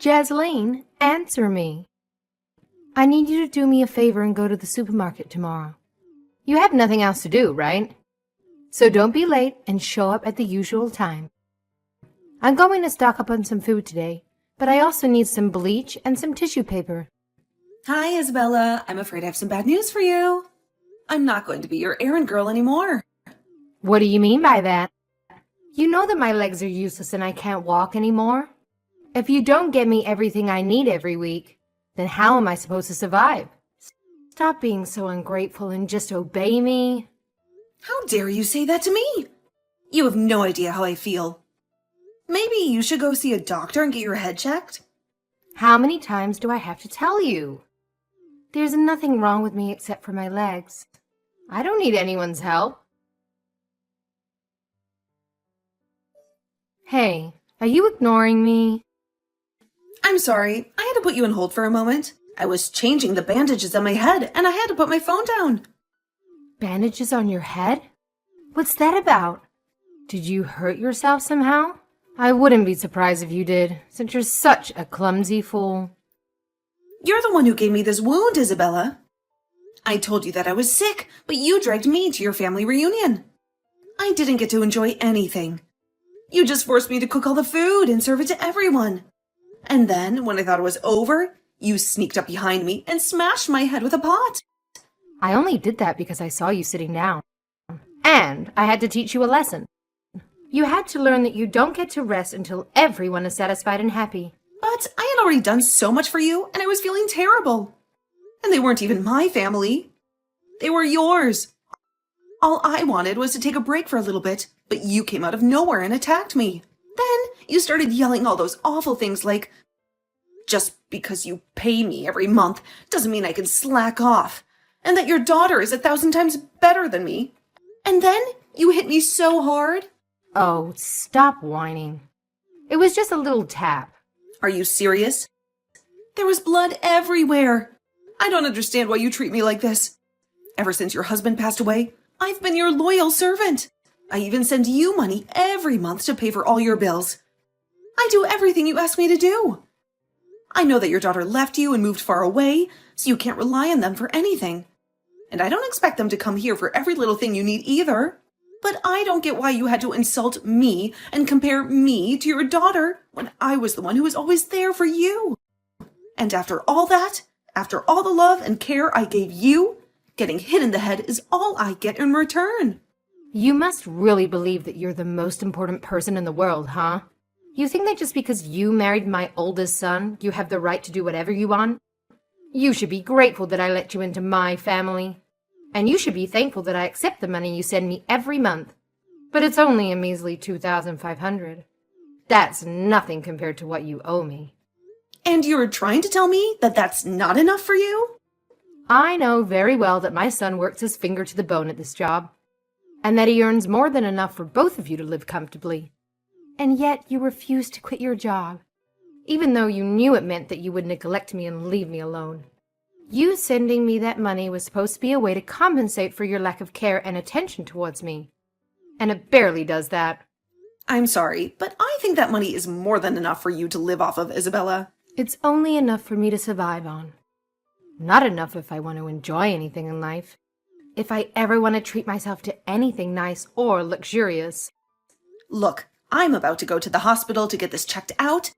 Jasleen, answer me. I need you to do me a favor and go to the supermarket tomorrow. You have nothing else to do, right? So don't be late and show up at the usual time. I'm going to stock up on some food today, but I also need some bleach and some tissue paper. Hi, Isabella. I'm afraid I have some bad news for you. I'm not going to be your errand girl anymore. What do you mean by that? You know that my legs are useless and I can't walk anymore. If you don't get me everything I need every week, then how am I supposed to survive? Stop being so ungrateful and just obey me. How dare you say that to me? You have no idea how I feel. Maybe you should go see a doctor and get your head checked? How many times do I have to tell you? There's nothing wrong with me except for my legs. I don't need anyone's help. Hey, are you ignoring me? I'm sorry, I had to put you on hold for a moment. I was changing the bandages on my head and I had to put my phone down. Bandages on your head? What's that about? Did you hurt yourself somehow? I wouldn't be surprised if you did, since you're such a clumsy fool. You're the one who gave me this wound, Isabella. I told you that I was sick, but you dragged me to your family reunion. I didn't get to enjoy anything. You just forced me to cook all the food and serve it to everyone. And then, when I thought it was over, you sneaked up behind me and smashed my head with a pot. I only did that because I saw you sitting down. And I had to teach you a lesson. You had to learn that you don't get to rest until everyone is satisfied and happy. But I had already done so much for you, and I was feeling terrible. And they weren't even my family. They were yours. All I wanted was to take a break for a little bit, but you came out of nowhere and attacked me. Then you started yelling all those awful things like, just because you pay me every month doesn't mean I can slack off, and that your daughter is 1,000 times better than me. And then you hit me so hard. Oh, stop whining. It was just a little tap. Are you serious? There was blood everywhere. I don't understand why you treat me like this. Ever since your husband passed away, I've been your loyal servant. I even send you money every month to pay for all your bills. I do everything you ask me to do. I know that your daughter left you and moved far away, so you can't rely on them for anything. And I don't expect them to come here for every little thing you need either. But I don't get why you had to insult me and compare me to your daughter when I was the one who was always there for you. And after all that, after all the love and care I gave you, getting hit in the head is all I get in return. You must really believe that you're the most important person in the world, huh? You think that just because you married my oldest son, you have the right to do whatever you want? You should be grateful that I let you into my family. And you should be thankful that I accept the money you send me every month. But it's only a measly $2,500. That's nothing compared to what you owe me. And you're trying to tell me that that's not enough for you? I know very well that my son works his finger to the bone at this job, and that he earns more than enough for both of you to live comfortably. And yet you refuse to quit your job, even though you knew it meant that you would neglect me and leave me alone. You sending me that money was supposed to be a way to compensate for your lack of care and attention towards me. And it barely does that. I'm sorry, but I think that money is more than enough for you to live off of, Isabella. It's only enough for me to survive on. Not enough if I want to enjoy anything in life. If I ever want to treat myself to anything nice or luxurious. Look, I'm about to go to the hospital to get this checked out.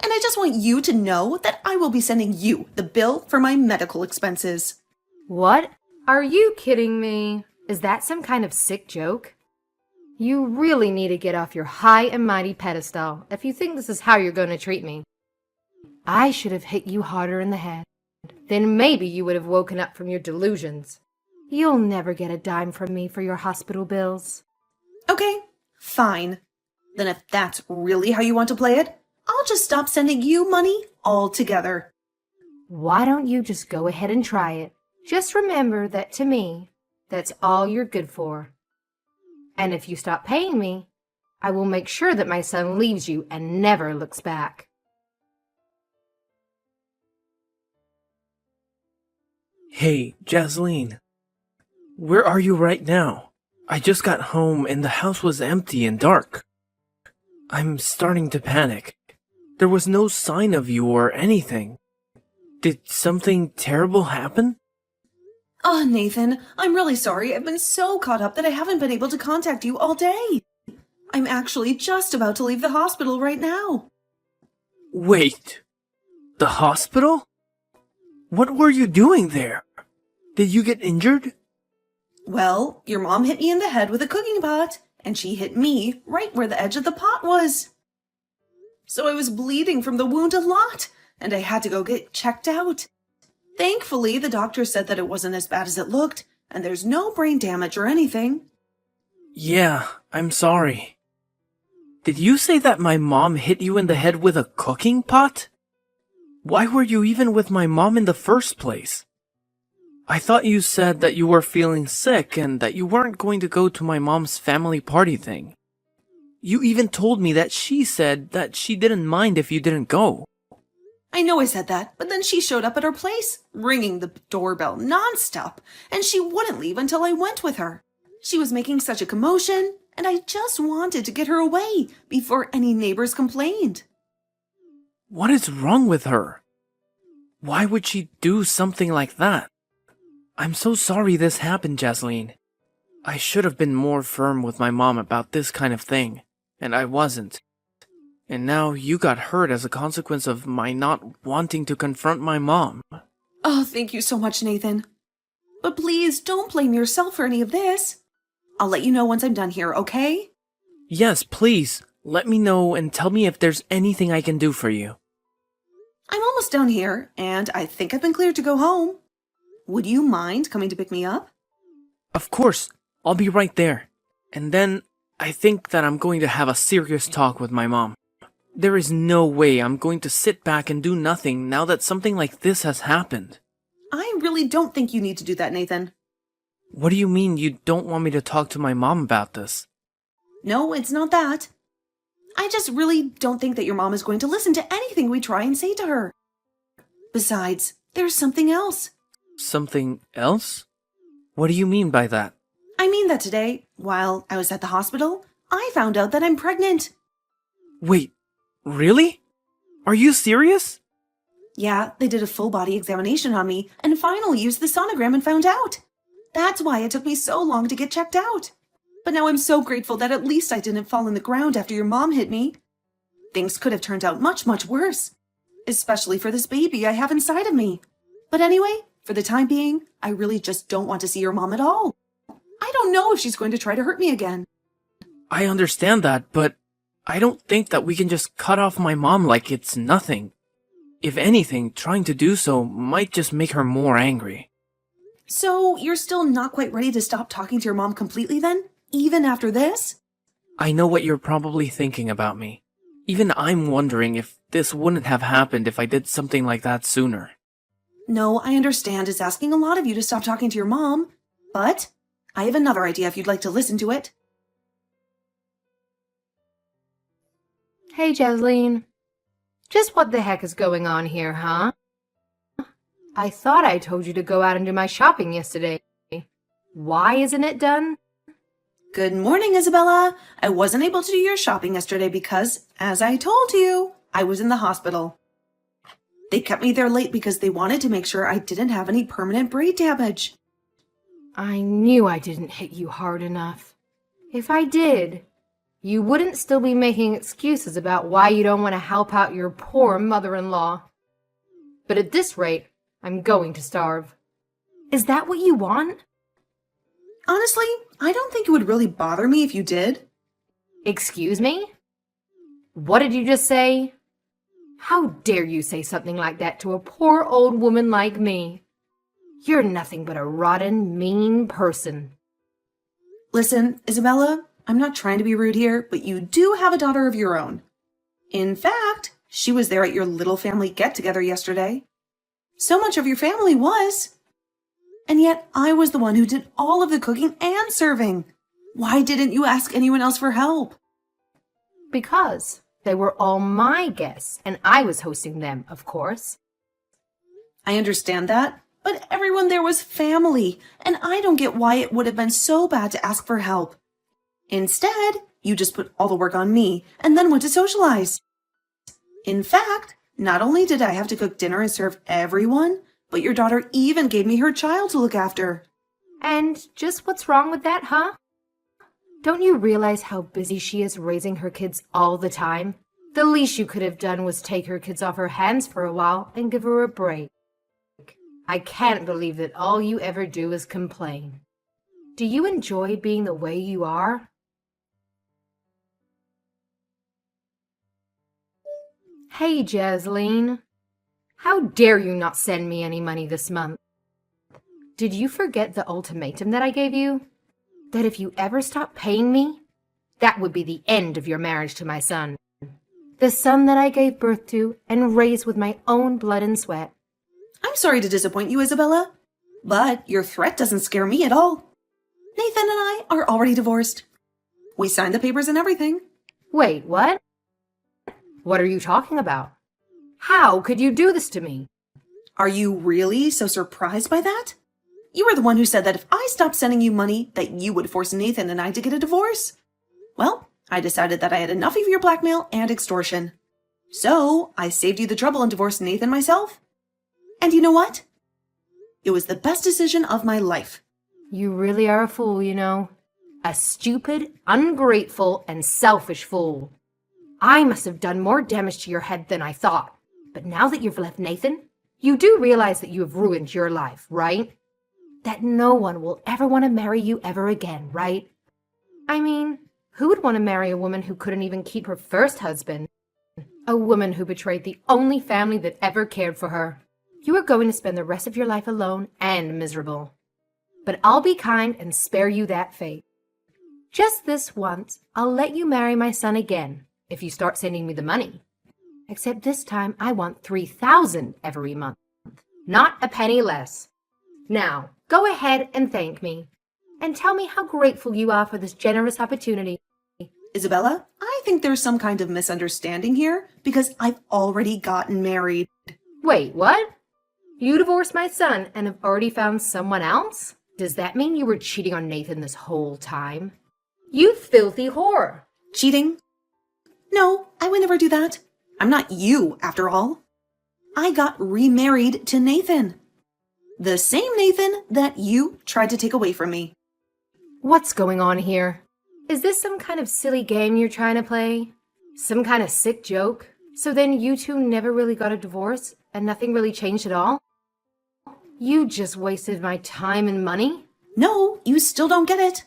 And I just want you to know that I will be sending you the bill for my medical expenses. What? Are you kidding me? Is that some kind of sick joke? You really need to get off your high and mighty pedestal if you think this is how you're going to treat me. I should have hit you harder in the head. Then maybe you would have woken up from your delusions. You'll never get a dime from me for your hospital bills. Okay, fine. Then if that's really how you want to play it, I'll just stop sending you money altogether. Why don't you just go ahead and try it? Just remember that to me, that's all you're good for. And if you stop paying me, I will make sure that my son leaves you and never looks back. Hey, Jasleen. Where are you right now? I just got home and the house was empty and dark. I'm starting to panic. There was no sign of you or anything. Did something terrible happen? Oh, Nathan, I'm really sorry. I've been so caught up that I haven't been able to contact you all day. I'm actually just about to leave the hospital right now. Wait, the hospital? What were you doing there? Did you get injured? Well, your mom hit me in the head with a cooking pot, and she hit me right where the edge of the pot was. So I was bleeding from the wound a lot, and I had to go get checked out. Thankfully, the doctor said that it wasn't as bad as it looked, and there's no brain damage or anything. Yeah, I'm sorry. Did you say that my mom hit you in the head with a cooking pot? Why were you even with my mom in the first place? I thought you said that you were feeling sick and that you weren't going to go to my mom's family party thing. You even told me that she said that she didn't mind if you didn't go. I know I said that, but then she showed up at our place, ringing the doorbell nonstop, and she wouldn't leave until I went with her. She was making such a commotion, and I just wanted to get her away before any neighbors complained. What is wrong with her? Why would she do something like that? I'm so sorry this happened, Jasleen. I should have been more firm with my mom about this kind of thing, and I wasn't. And now you got hurt as a consequence of my not wanting to confront my mom. Oh, thank you so much, Nathan. But please don't blame yourself for any of this. I'll let you know once I'm done here, okay? Yes, please. Let me know and tell me if there's anything I can do for you. I'm almost done here, and I think I've been cleared to go home. Would you mind coming to pick me up? Of course. I'll be right there. And then I think that I'm going to have a serious talk with my mom. There is no way I'm going to sit back and do nothing now that something like this has happened. I really don't think you need to do that, Nathan. What do you mean you don't want me to talk to my mom about this? No, it's not that. I just really don't think that your mom is going to listen to anything we try and say to her. Besides, there's something else. Something else? What do you mean by that? I mean that today, while I was at the hospital, I found out that I'm pregnant. Wait, really? Are you serious? Yeah, they did a full body examination on me and finally used the sonogram and found out. That's why it took me so long to get checked out. But now I'm so grateful that at least I didn't fall in the ground after your mom hit me. Things could have turned out much, much worse. Especially for this baby I have inside of me. But anyway, for the time being, I really just don't want to see your mom at all. I don't know if she's going to try to hurt me again. I understand that, but I don't think that we can just cut off my mom like it's nothing. If anything, trying to do so might just make her more angry. So, you're still not quite ready to stop talking to your mom completely then? Even after this? I know what you're probably thinking about me. Even I'm wondering if this wouldn't have happened if I did something like that sooner. No, I understand it's asking a lot of you to stop talking to your mom, but I have another idea if you'd like to listen to it. Hey, Jasleen. Just what the heck is going on here, huh? I thought I told you to go out and do my shopping yesterday. Why isn't it done? Good morning, Isabella. I wasn't able to do your shopping yesterday because, as I told you, I was in the hospital. They kept me there late because they wanted to make sure I didn't have any permanent brain damage. I knew I didn't hit you hard enough. If I did, you wouldn't still be making excuses about why you don't want to help out your poor mother-in-law. But at this rate, I'm going to starve. Is that what you want? Honestly, I don't think it would really bother me if you did. Excuse me? What did you just say? How dare you say something like that to a poor old woman like me? You're nothing but a rotten, mean person. Listen, Isabella, I'm not trying to be rude here, but you do have a daughter of your own. In fact, she was there at your little family get-together yesterday. So much of your family was. And yet I was the one who did all of the cooking and serving. Why didn't you ask anyone else for help? Because they were all my guests, and I was hosting them, of course. I understand that, but everyone there was family, and I don't get why it would have been so bad to ask for help. Instead, you just put all the work on me and then went to socialize. In fact, not only did I have to cook dinner and serve everyone, but your daughter even gave me her child to look after. And just what's wrong with that, huh? Don't you realize how busy she is raising her kids all the time? The least you could have done was take her kids off her hands for a while and give her a break. I can't believe that all you ever do is complain. Do you enjoy being the way you are? Hey, Jasleen. How dare you not send me any money this month? Did you forget the ultimatum that I gave you? That if you ever stop paying me, that would be the end of your marriage to my son. The son that I gave birth to and raised with my own blood and sweat. I'm sorry to disappoint you, Isabella, but your threat doesn't scare me at all. Nathan and I are already divorced. We signed the papers and everything. Wait, what? What are you talking about? How could you do this to me? Are you really so surprised by that? You were the one who said that if I stopped sending you money, that you would force Nathan and I to get a divorce. Well, I decided that I had enough of your blackmail and extortion. So, I saved you the trouble and divorced Nathan myself. And you know what? It was the best decision of my life. You really are a fool, you know. A stupid, ungrateful, and selfish fool. I must have done more damage to your head than I thought. But now that you've left Nathan, you do realize that you have ruined your life, right? That no one will ever want to marry you ever again, right? I mean, who would want to marry a woman who couldn't even keep her first husband? A woman who betrayed the only family that ever cared for her. You are going to spend the rest of your life alone and miserable. But I'll be kind and spare you that fate. Just this once, I'll let you marry my son again, if you start sending me the money. Except this time, I want $3,000 every month, not a penny less. Now, go ahead and thank me, and tell me how grateful you are for this generous opportunity. Isabella, I think there's some kind of misunderstanding here because I've already gotten married. Wait, what? You divorced my son and have already found someone else? Does that mean you were cheating on Nathan this whole time? You filthy whore! Cheating? No, I would never do that. I'm not you, after all. I got remarried to Nathan. The same Nathan that you tried to take away from me. What's going on here? Is this some kind of silly game you're trying to play? Some kind of sick joke? So then you two never really got a divorce and nothing really changed at all? You just wasted my time and money? No, you still don't get it.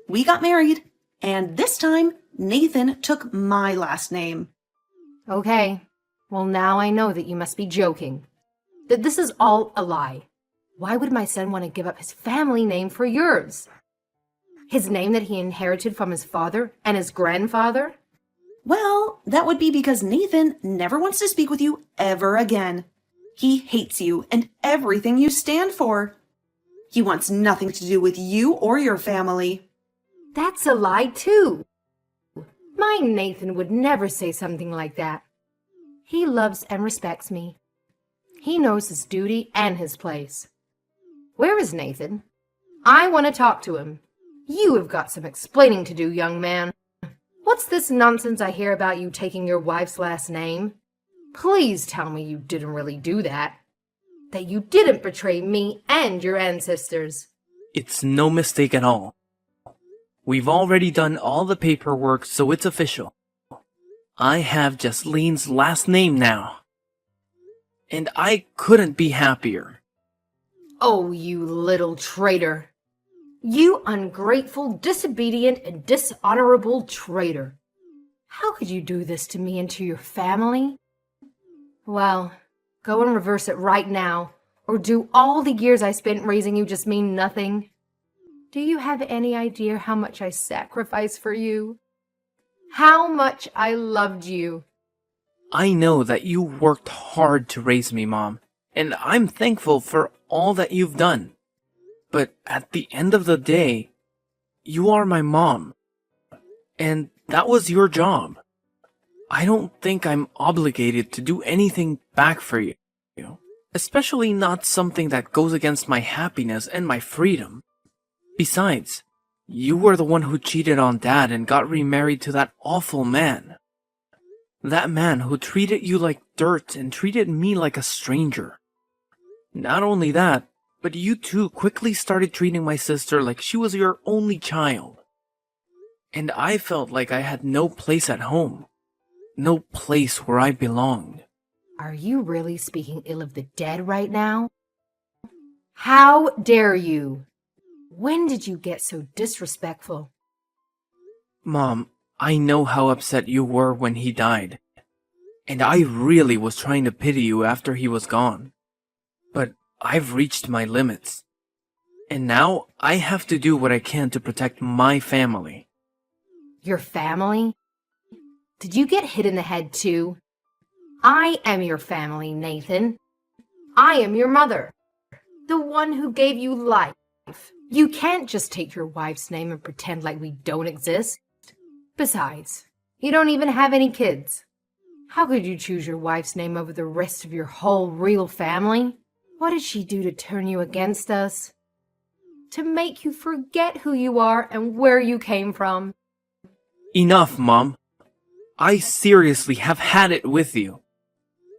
We got married, and this time, Nathan took my last name. Okay, well now I know that you must be joking. That this is all a lie. Why would my son want to give up his family name for yours? His name that he inherited from his father and his grandfather? Well, that would be because Nathan never wants to speak with you ever again. He hates you and everything you stand for. He wants nothing to do with you or your family. That's a lie too. My Nathan would never say something like that. He loves and respects me. He knows his duty and his place. Where is Nathan? I want to talk to him. You have got some explaining to do, young man. What's this nonsense I hear about you taking your wife's last name? Please tell me you didn't really do that. That you didn't betray me and your ancestors. It's no mistake at all. We've already done all the paperwork, so it's official. I have Jasleen's last name now. And I couldn't be happier. Oh, you little traitor. You ungrateful, disobedient, and dishonorable traitor. How could you do this to me and to your family? Well, go and reverse it right now, or do all the years I spent raising you just mean nothing? Do you have any idea how much I sacrificed for you? How much I loved you? I know that you worked hard to raise me, Mom, and I'm thankful for all that you've done. But at the end of the day, you are my mom, and that was your job. I don't think I'm obligated to do anything back for you, especially not something that goes against my happiness and my freedom. Besides, you were the one who cheated on Dad and got remarried to that awful man. That man who treated you like dirt and treated me like a stranger. Not only that, but you too quickly started treating my sister like she was your only child. And I felt like I had no place at home. No place where I belonged. Are you really speaking ill of the dead right now? How dare you? When did you get so disrespectful? Mom, I know how upset you were when he died. And I really was trying to pity you after he was gone. But I've reached my limits. And now I have to do what I can to protect my family. Your family? Did you get hit in the head too? I am your family, Nathan. I am your mother, the one who gave you life. You can't just take your wife's name and pretend like we don't exist. Besides, you don't even have any kids. How could you choose your wife's name over the rest of your whole real family? What did she do to turn you against us? To make you forget who you are and where you came from? Enough, Mom. I seriously have had it with you.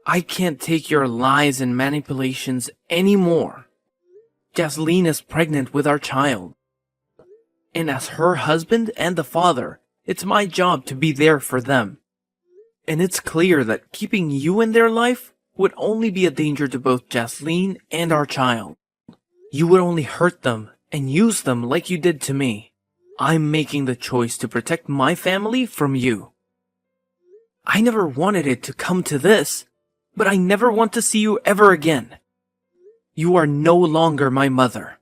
I can't take your lies and manipulations anymore. Jasleen is pregnant with our child. And as her husband and the father, it's my job to be there for them. And it's clear that keeping you in their life would only be a danger to both Jasleen and our child. You would only hurt them and use them like you did to me. I'm making the choice to protect my family from you. I never wanted it to come to this, but I never want to see you ever again. You are no longer my mother.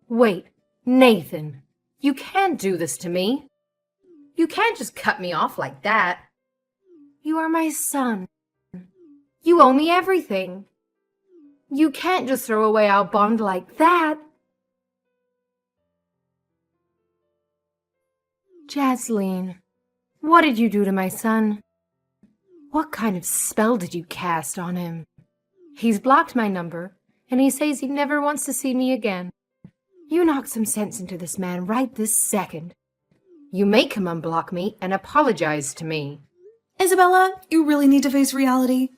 Wait, Nathan, you can't do this to me. You can't just cut me off like that. You are my son. You owe me everything. You can't just throw away our bond like that. Jasleen, what did you do to my son? What kind of spell did you cast on him? He's blocked my number, and he says he never wants to see me again. You knock some sense into this man right this second. You make him unblock me and apologize to me. Isabella, you really need to face reality.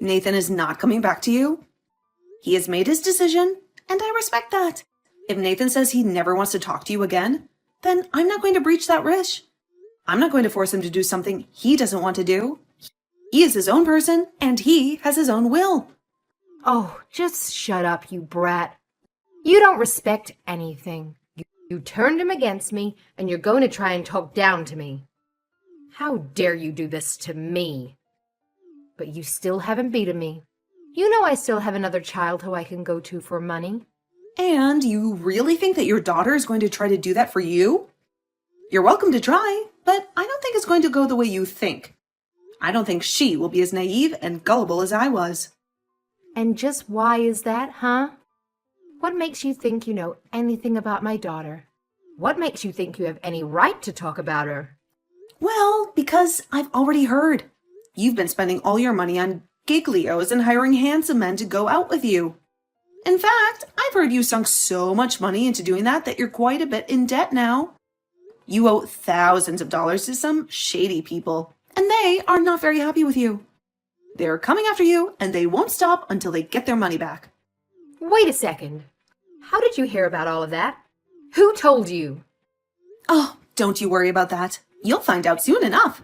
Nathan is not coming back to you. He has made his decision, and I respect that. If Nathan says he never wants to talk to you again, then I'm not going to breach that wish. I'm not going to force him to do something he doesn't want to do. He is his own person, and he has his own will. Oh, just shut up, you brat. You don't respect anything. You turned him against me, and you're going to try and talk down to me. How dare you do this to me? But you still haven't beaten me. You know I still have another child who I can go to for money. And you really think that your daughter is going to try to do that for you? You're welcome to try, but I don't think it's going to go the way you think. I don't think she will be as naive and gullible as I was. And just why is that, huh? What makes you think you know anything about my daughter? What makes you think you have any right to talk about her? Well, because I've already heard. You've been spending all your money on giglios and hiring handsome men to go out with you. In fact, I've heard you sunk so much money into doing that you're quite a bit in debt now. You owe thousands of dollars to some shady people, and they are not very happy with you. They're coming after you, and they won't stop until they get their money back. Wait a second. How did you hear about all of that? Who told you? Oh, don't you worry about that. You'll find out soon enough.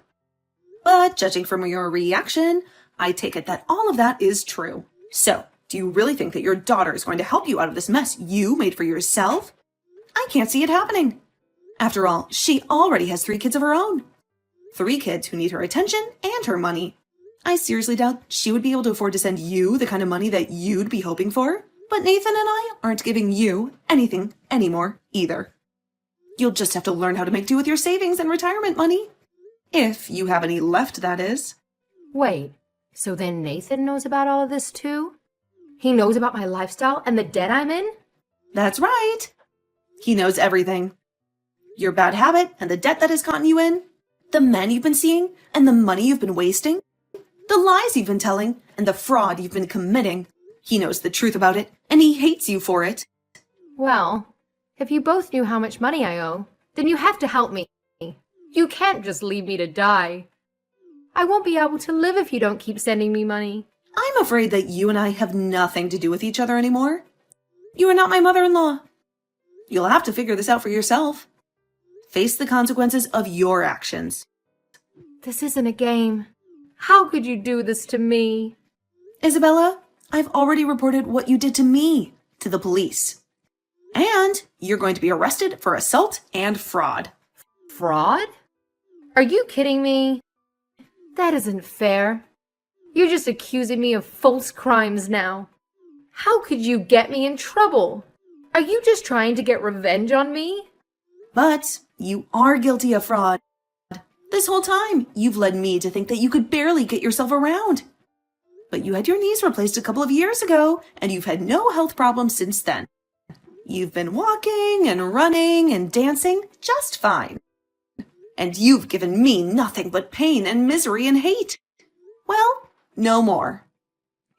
But judging from your reaction, I take it that all of that is true. So, do you really think that your daughter is going to help you out of this mess you made for yourself? I can't see it happening. After all, she already has 3 kids of her own. 3 kids who need her attention and her money. I seriously doubt she would be able to afford to send you the kind of money that you'd be hoping for. But Nathan and I aren't giving you anything anymore either. You'll just have to learn how to make do with your savings and retirement money. If you have any left, that is. Wait, so then Nathan knows about all of this too? He knows about my lifestyle and the debt I'm in? That's right. He knows everything. Your bad habit and the debt that has gotten you in, the men you've been seeing and the money you've been wasting, the lies you've been telling and the fraud you've been committing. He knows the truth about it, and he hates you for it. Well, if you both knew how much money I owe, then you have to help me. You can't just leave me to die. I won't be able to live if you don't keep sending me money. I'm afraid that you and I have nothing to do with each other anymore. You are not my mother-in-law. You'll have to figure this out for yourself. Face the consequences of your actions. This isn't a game. How could you do this to me? Isabella, I've already reported what you did to me to the police. And you're going to be arrested for assault and fraud. Fraud? Are you kidding me? That isn't fair. You're just accusing me of false crimes now. How could you get me in trouble? Are you just trying to get revenge on me? But you are guilty of fraud. This whole time, you've led me to think that you could barely get yourself around. But you had your knees replaced a couple of years ago, and you've had no health problems since then. You've been walking and running and dancing just fine. And you've given me nothing but pain and misery and hate. Well, no more.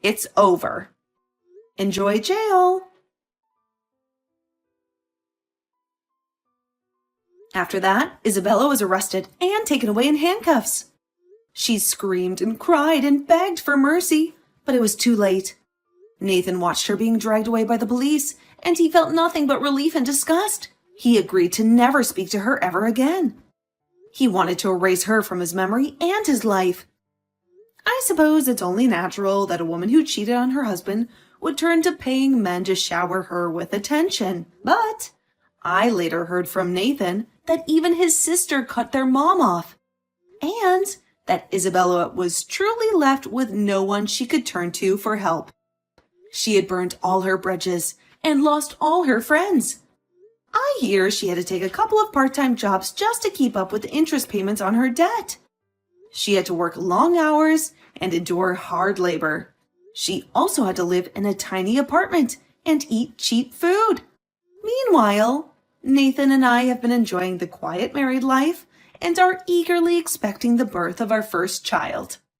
It's over. Enjoy jail. After that, Isabella was arrested and taken away in handcuffs. She screamed and cried and begged for mercy, but it was too late. Nathan watched her being dragged away by the police, and he felt nothing but relief and disgust. He agreed to never speak to her ever again. He wanted to erase her from his memory and his life. I suppose it's only natural that a woman who cheated on her husband would turn to paying men to shower her with attention. But I later heard from Nathan that even his sister cut their mom off, and that Isabella was truly left with no one she could turn to for help. She had burned all her bridges and lost all her friends. I hear she had to take a couple of part-time jobs just to keep up with the interest payments on her debt. She had to work long hours and endure hard labor. She also had to live in a tiny apartment and eat cheap food. Meanwhile, Nathan and I have been enjoying the quiet married life and are eagerly expecting the birth of our first child.